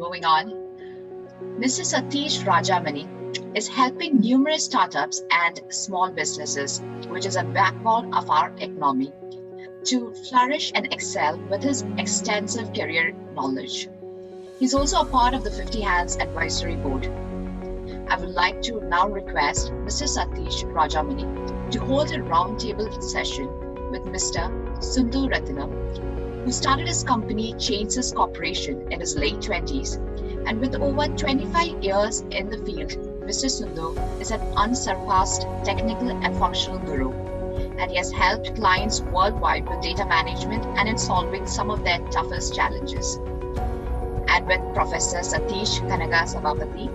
moving on. Mr. Sathish Rajamani is helping numerous startups and small businesses, which is a backbone of our economy, to flourish and excel with his extensive career knowledge. He's also a part of the 50 Hands Advisory Board. I would like to now request Mr. Sathish Rajamani to hold a roundtable session with Mr. Sundu Rathinam, who started his company Changes Corporation in his late 20s, and with over 25 years in the field, Mr. Sundu is an unsurpassed technical and functional guru, and he has helped clients worldwide with data management and in solving some of their toughest challenges. And with Professor Satheesh Sabapathy,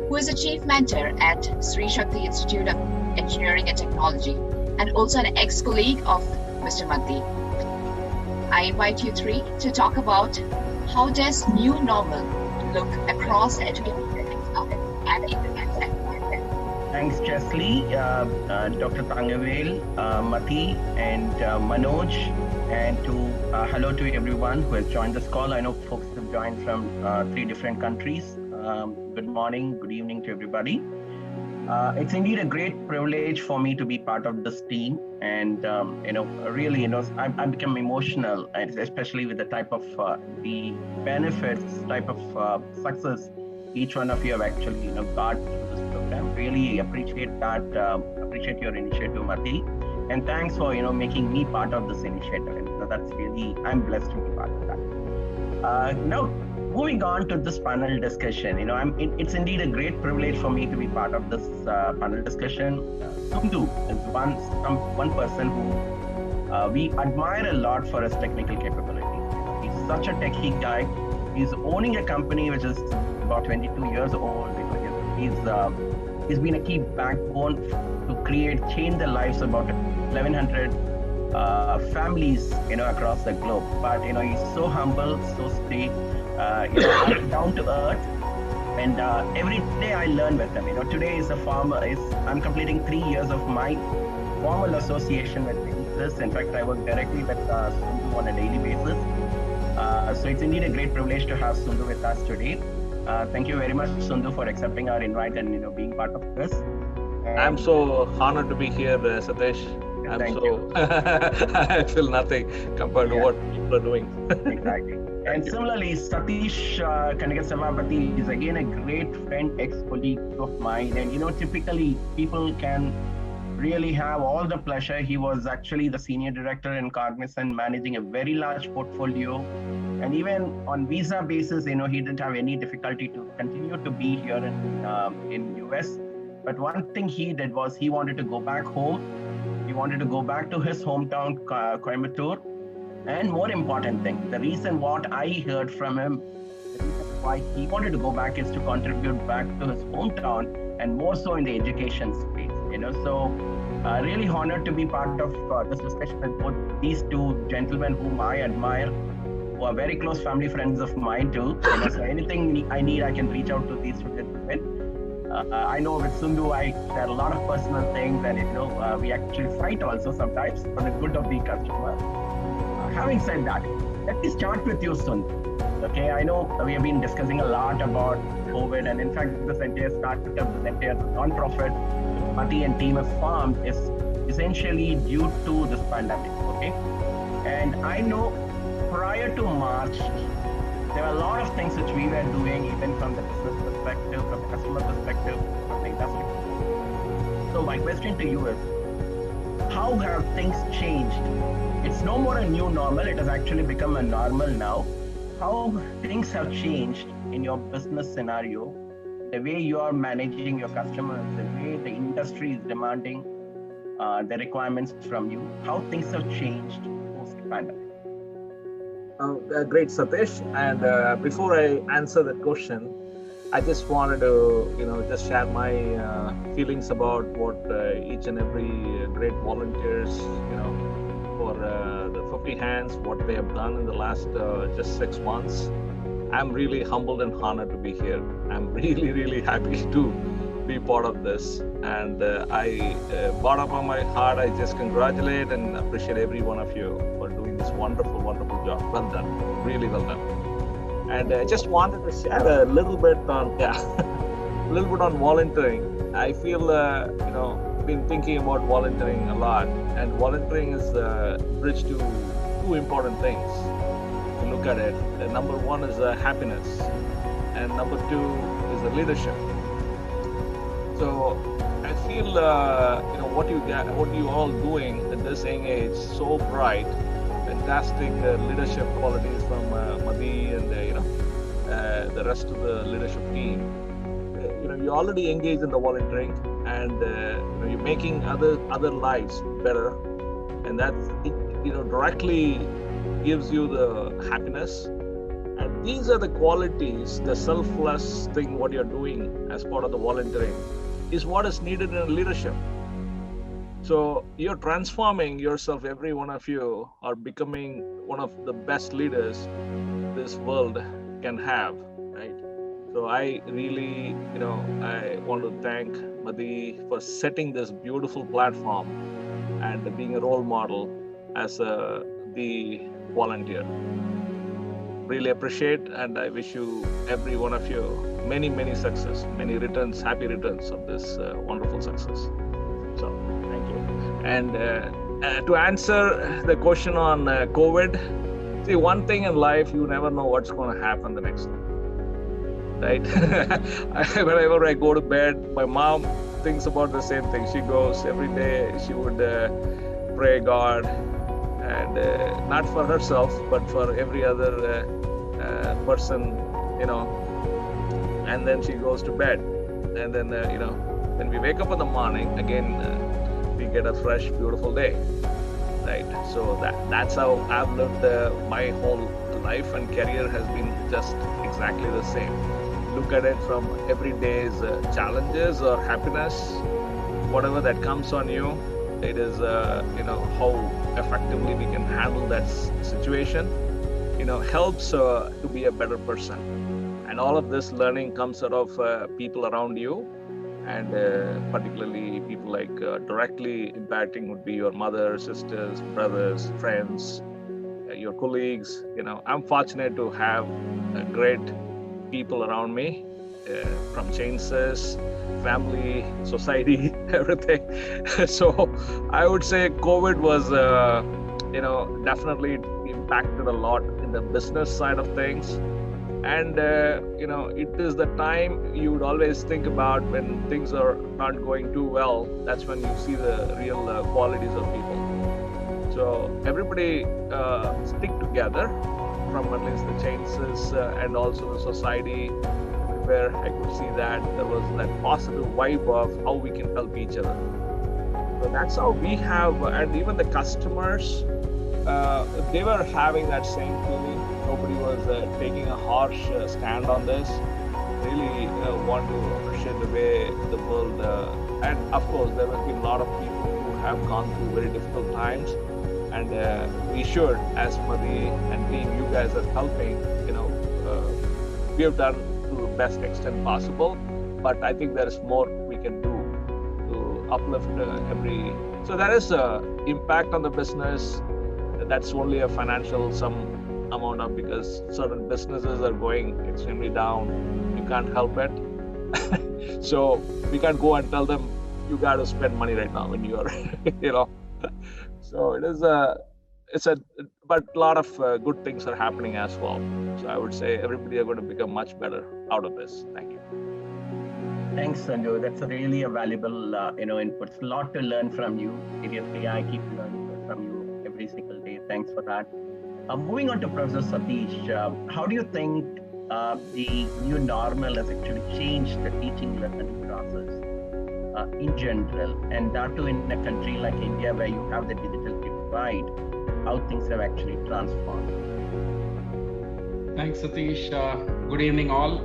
who is a chief mentor at Sri Shakti Institute of Engineering and Technology, and also an ex-colleague of Mr. Mati. I invite you three to talk about how does new normal look across the education and internet sector. Thanks, Chesley, Dr. Tangavel, Mati, and Manoj, and hello to everyone who has joined this call. I know folks have joined from 3 different countries. Good morning, good evening to everybody. It's indeed a great privilege for me to be part of this team, and really, I've become emotional, and especially with the type of the benefits, type of success each one of you have actually got through this program. Really appreciate that. Appreciate your initiative, Mati, and thanks for making me part of this initiative. And that's really, I'm blessed to be part of that. Now, moving on to this panel discussion, it's indeed a great privilege for me to be part of this panel discussion. Sundu is one person who we admire a lot for his technical capability. He's such a techie guy. He's owning a company which is about 22 years old. He's been a key backbone to change the lives of about 1,100 families, across the globe. But he's so humble, so straight, down to earth, and every day I learn with him. Today is I'm completing 3 years of my formal association with this. In fact, I work directly with Sundu on a daily basis. So it's indeed a great privilege to have Sundu with us today. Thank you very much, Sundu, for accepting our invite and being part of this. I'm so honored to be here, Satheesh. I feel nothing compared to what people are doing. Exactly. And similarly, Satheesh Sabapathy is again a great friend, ex-colleague of mine. And typically people can really have all the pleasure. He was actually the senior director in Cognizant, managing a very large portfolio. And even on visa basis, he didn't have any difficulty to continue to be here in US. But one thing he did was he wanted to go back home. He wanted to go back to his hometown, Coimbatore. And more important thing, the reason what I heard from him, the reason why he wanted to go back is to contribute back to his hometown, and more so in the education space. So really honored to be part of this discussion with both these two gentlemen whom I admire, who are very close family friends of mine too. So anything I need, I can reach out to these two gentlemen. I know with Sundu, I share a lot of personal things, and we actually fight also sometimes for the good of the customer. Having said that, let me start with you, Sundu. Okay, I know we have been discussing a lot about COVID, and in fact, this entire startup, this entire non-profit Mati and team have formed is essentially due to this pandemic. Okay, and I know prior to March, there were a lot of things which we were doing, even from the business perspective, from the customer perspective, from the industry. So my question to you is, how have things changed? It's no more a new normal, it has actually become a normal now. How things have changed in your business scenario, the way you are managing your customers, the way the industry is demanding the requirements from you, how things have changed post-pandemic? Great, Satheesh. And before I answer that question, I just wanted to, just share my feelings about what each and every great volunteers, for the 50 Hands, what they have done in the last just 6 months. I'm really humbled and honored to be here. I'm really, really happy to be part of this. And bottom of my heart, I just congratulate and appreciate every one of you for doing this wonderful, wonderful job. Well done. Really well done. And I just wanted to share a little bit on a little bit on volunteering. I feel been thinking about volunteering a lot, and volunteering is a bridge to two important things. If you look at it, number one is happiness, and number two is the leadership. So I feel what you all doing at this young age, so bright, fantastic leadership qualities from Madhi and the rest of the leadership team. You already engage in the volunteering, and you're making other lives better, and that directly gives you the happiness. And these are the qualities, the selfless thing what you're doing as part of the volunteering is what is needed in leadership. So you're transforming yourself, every one of you are becoming one of the best leaders this world can have, right? So I really, I want to thank Madhi for setting this beautiful platform and being a role model as the volunteer. Really appreciate, and I wish you, every one of you, many, many success, many returns, happy returns of this wonderful success. So thank you. And to answer the question on COVID, see, one thing in life, you never know what's going to happen the next day. Right? Whenever I go to bed, my mom thinks about the same thing. She goes every day, she would pray God, and not for herself, but for every other person, and then she goes to bed. And then, when we wake up in the morning, again, we get a fresh, beautiful day. Right? So that's how I've lived my whole life, and career has been just exactly the same. Look at it from every day's challenges or happiness, whatever that comes on you. It is, how effectively we can handle that situation, helps to be a better person. And all of this learning comes out of people around you, and particularly people like directly impacting would be your mother, sisters, brothers, friends, your colleagues. I'm fortunate to have great people around me, from chances, family, society, everything. So I would say COVID was, definitely impacted a lot in the business side of things. And, it is the time you would always think about when things are not going too well. That's when you see the real qualities of people. So everybody stick together, from at least the chances and also the society, where I could see that there was that positive vibe of how we can help each other. So that's how we have, and even the customers, they were having that same feeling. Nobody was taking a harsh stand on this. Really want to appreciate the way the world, and of course there have been a lot of people who have gone through very difficult times, and we should, as Madhi and team, you guys are helping, we have done to the best extent possible, but I think there is more we can do to uplift every. So there is a impact on the business. That's only a financial amount of, because certain businesses are going extremely down. You can't help it. So we can't go and tell them you got to spend money right now when you are, So it is but a lot of good things are happening as well. So I would say everybody are going to become much better out of this. Thank you. Thanks, Sundu. That's really a valuable, input. A lot to learn from you. Seriously, I keep learning from you every single day. Thanks for that. Moving on to Professor Satheesh, how do you think the new normal has actually changed the teaching learning process in general, and that too in a country like India, where you have the digital divide, how things have actually transformed? Thanks, Satheesh. Good evening, all.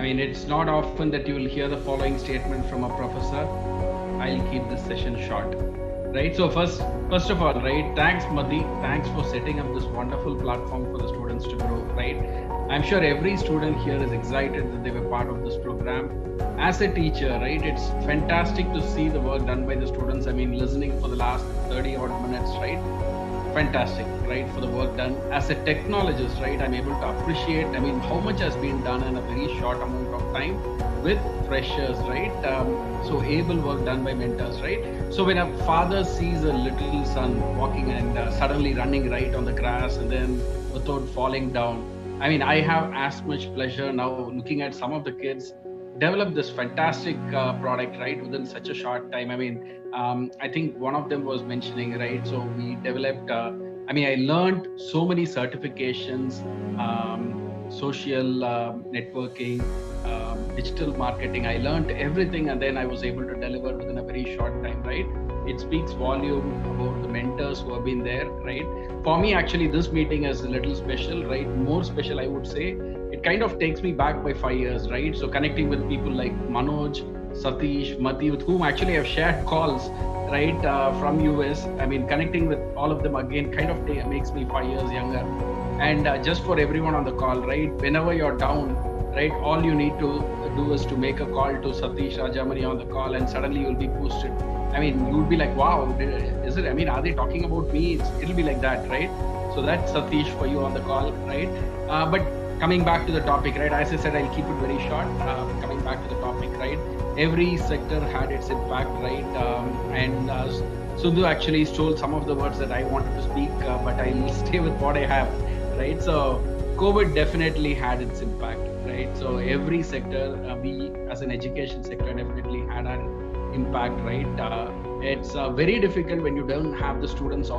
It's not often that you will hear the following statement from a professor. I'll keep this session short. Right. So first of all, right, thanks Madhi, thanks for setting up this wonderful platform for the students to grow. Right. I'm sure every student here is excited that they were part of this program. As a teacher, right, it's fantastic to see the work done by the students. Listening for the last 30 odd minutes, right? fantastic, right, for the work done. As a technologist, right, I'm able to appreciate, how much has been done in a very short amount of time with freshers, right? So able work done by mentors, right? So when a father sees a little son walking and suddenly running right on the grass and then without falling down, I have as much pleasure now looking at some of the kids develop this fantastic product, right, within such a short time. I think one of them was mentioning, right, so we developed I learned so many certifications, social networking, digital marketing. I learned everything, and then I was able to deliver within a very short time, right? It speaks volume about the mentors who have been there, right? For me, actually, this meeting is a little special, right? More special, I would say. It kind of takes me back by 5 years, right? So connecting with people like Manoj, Satheesh, Mati, with whom actually I've shared calls, right, from US. Connecting with all of them again kind of makes me 5 years younger. And just for everyone on the call, right, whenever you're down, right, all you need to do is to make a call to Sathish Rajamani on the call, and suddenly you'll be boosted. You'll be like, wow, is it? Are they talking about me? It'll be like that, right? So that's Sathish for you on the call, right? But coming back to the topic, right? As I said, I'll keep it very short. Coming back to the topic, right? Every sector had its impact, right? And Sundu actually stole some of the words that I wanted to speak, but I'll stay with what I have, right? So COVID definitely had its impact, right? So every sector, we as an education sector definitely had an impact, right? It's very difficult when you don't have the students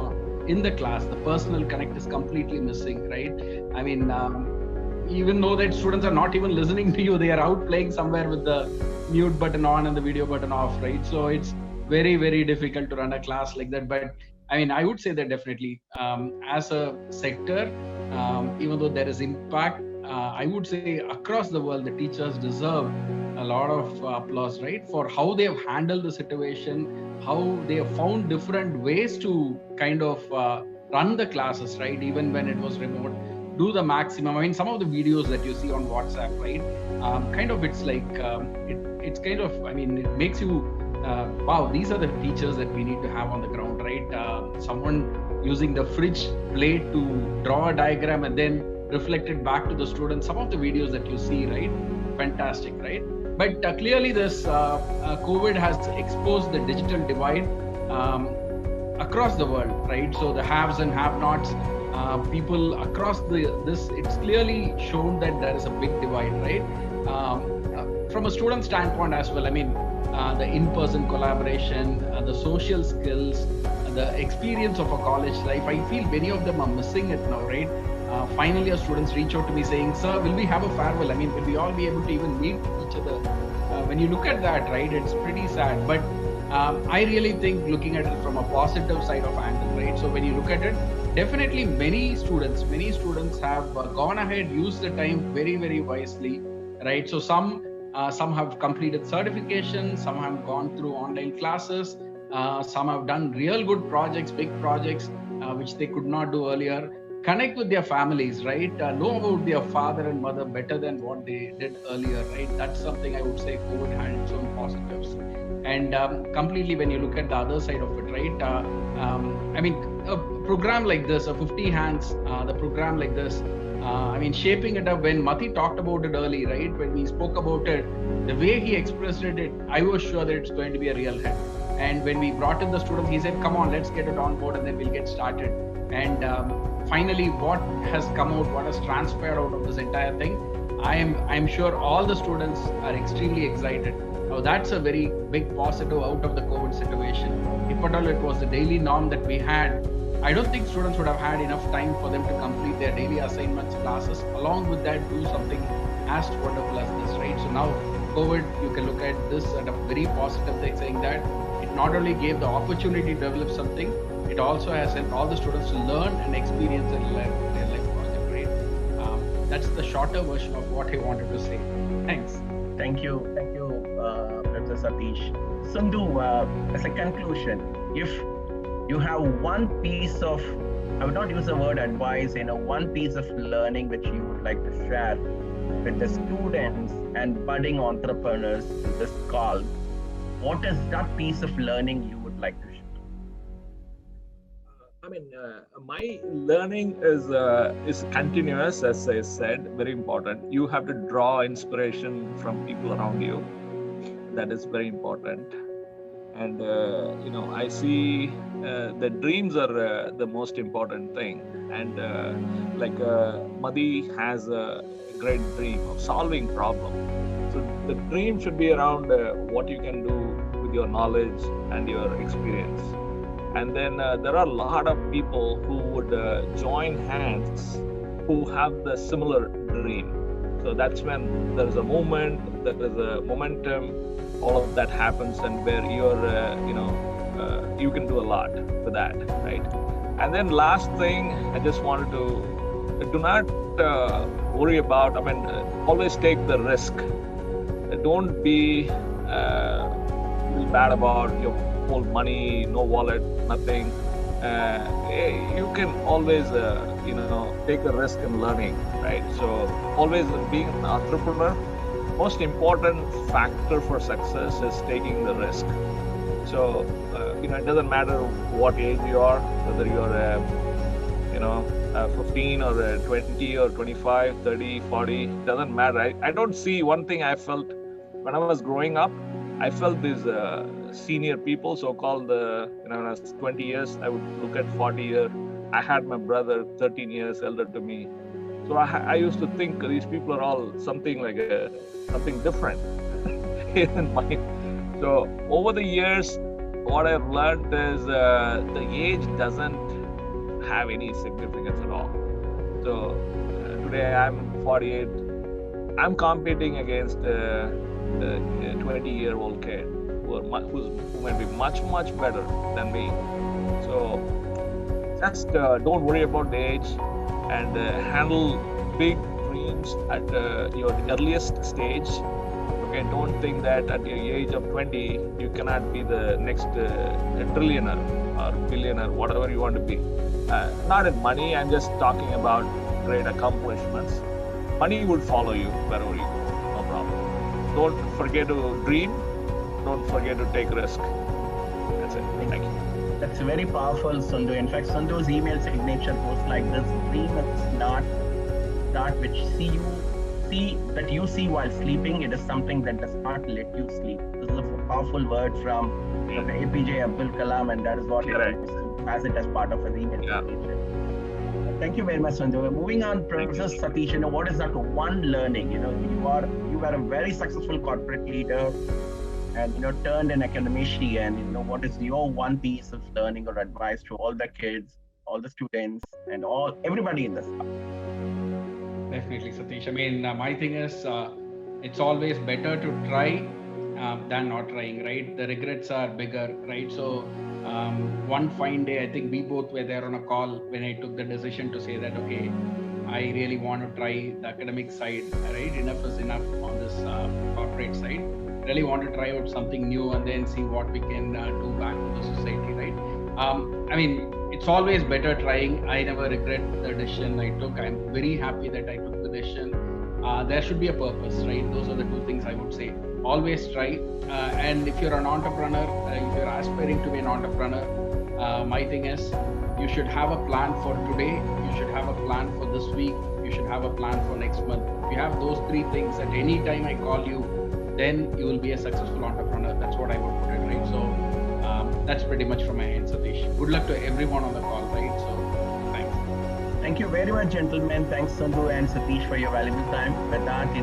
in the class. The personal connect is completely missing, right? Even though that students are not even listening to you, they are out playing somewhere with the mute button on and the video button off, right? So it's very, very difficult to run a class like that. But I would say that definitely as a sector, even though there is impact, I would say across the world, the teachers deserve a lot of applause, right, for how they have handled the situation, how they have found different ways to kind of run the classes, right, even when it was remote, do the maximum. Some of the videos that you see on WhatsApp, right, it's like, it's kind of, it makes you, wow, these are the teachers that we need to have on the ground, right? Someone using the fridge plate to draw a diagram and then reflect it back to the students. Some of the videos that you see, right, fantastic, right? But clearly this COVID has exposed the digital divide across the world, right? So the haves and have-nots, people across it's clearly shown that there is a big divide, right? From a student standpoint as well, the in-person collaboration, the social skills, the experience of a college life, I feel many of them are missing it now, right? Finally, our students reach out to me saying, sir, will we have a farewell? Will we all be able to even meet each other? When you look at that, right, it's pretty sad. But I really think looking at it from a positive side of angle, right? So when you look at it, definitely many students have gone ahead, used the time very, very wisely, right? So some have completed certifications, some have gone through online classes, some have done real good projects, big projects, which they could not do earlier. Connect with their families, right? Know about their father and mother better than what they did earlier, right? That's something I would say COVID had its own positives. And completely, when you look at the other side of it, right? A program like this, a 50 hands, the program like this, shaping it up. When Mati talked about it early, right? When we spoke about it, the way he expressed it, I was sure that it's going to be a real hit. And when we brought in the students, he said, come on, let's get it on board and then we'll get started. And finally, what has come out, what has transpired out of this entire thing, I'm sure all the students are extremely excited. Now, that's a very big positive out of the COVID situation. If at all it was the daily norm that we had, I don't think students would have had enough time for them to complete their daily assignments, classes. Along with that, do something as wonderful as this, right? So now, COVID, you can look at this at a very positive thing, saying that it not only gave the opportunity to develop something, it also has helped all the students to learn and experience their life project, right? That's the shorter version of what I wanted to say. Thanks. Thank you, Mr. Sathish. Sundu, as a conclusion, if you have one piece of, I would not use the word advice, one piece of learning which you would like to share with the students and budding entrepreneurs in this call, what is that piece of learning you would like to share? I mean, my learning is continuous, as I said, very important. You have to draw inspiration from people around you. That is very important. And I see the dreams are the most important thing. And Madi has a great dream of solving problem. So the dream should be around what you can do with your knowledge and your experience. And then there are a lot of people who would join hands who have the similar dream. So that's when there is a movement, there is a momentum, all of that happens, and where you can do a lot with that, right? And then last thing, I just wanted to do not worry about. I mean, always take the risk. Don't be feel bad about your whole money, no wallet, nothing. You can always take a risk in learning, right? So always being an entrepreneur, most important factor for success is taking the risk. So it doesn't matter what age you are, whether you're 15 or 20 or 25, 30, 40, doesn't matter. I don't see. One thing I felt when I was growing up, I felt these senior people, so-called, when I was 20 years, I would look at 40 years. I had my brother 13 years elder to me. So I used to think these people are all something like something different in mind. So over the years, what I've learned is the age doesn't have any significance at all. So today I'm 48. I'm competing against a 20-year-old kid who might be much, much better than me. So just don't worry about the age, and handle big dreams at your earliest stage. Okay, don't think that at your age of 20 you cannot be the next trillionaire or billionaire, whatever you want to be. Not in money, I'm just talking about great accomplishments. Money will follow you wherever you go, no problem. Don't forget to dream, don't forget to take risk. That's it. Thank you. That's very powerful, Sundu. In fact, Sundu's email signature goes like this: dream is not that which that you see while sleeping. It is something that does not let you sleep. This is a powerful word from Dr. APJ Abdul Kalam, and that is what he has it as part of his email signature. Thank you very much, Sundu. Moving on, Professor Satheesh, what is that one learning? You were a very successful corporate leader, and turned an academician. What is your one piece of learning or advice to all the kids, all the students, and everybody in this class? Definitely, Satheesh. I mean, my thing is, it's always better to try than not trying, right? The regrets are bigger, right? So one fine day, I think we both were there on a call when I took the decision to say that, okay, I really want to try the academic side, right? Enough is enough on this corporate side. Really want to try out something new and then see what we can do back to the society, right? I mean, it's always better trying. I never regret the decision I took. I'm very happy that I took the decision. There should be a purpose, right? Those are the two things I would say. Always try. And if you're an entrepreneur, if you're aspiring to be an entrepreneur, my thing is, you should have a plan for today. You should have a plan for this week. You should have a plan for next month. If you have those three things, at any time I call you, then you will be a successful entrepreneur. That's what I would put it, right? So that's pretty much from my end, Satheesh. Good luck to everyone on the call, right? So thanks. Thank you very much, gentlemen. Thanks, Sundu and Satheesh, for your valuable time. With that,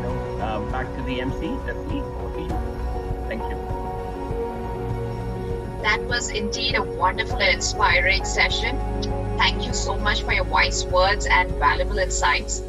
back to the MC. Leslie, over to you. Thank you. That was indeed a wonderful and inspiring session. Thank you so much for your wise words and valuable insights.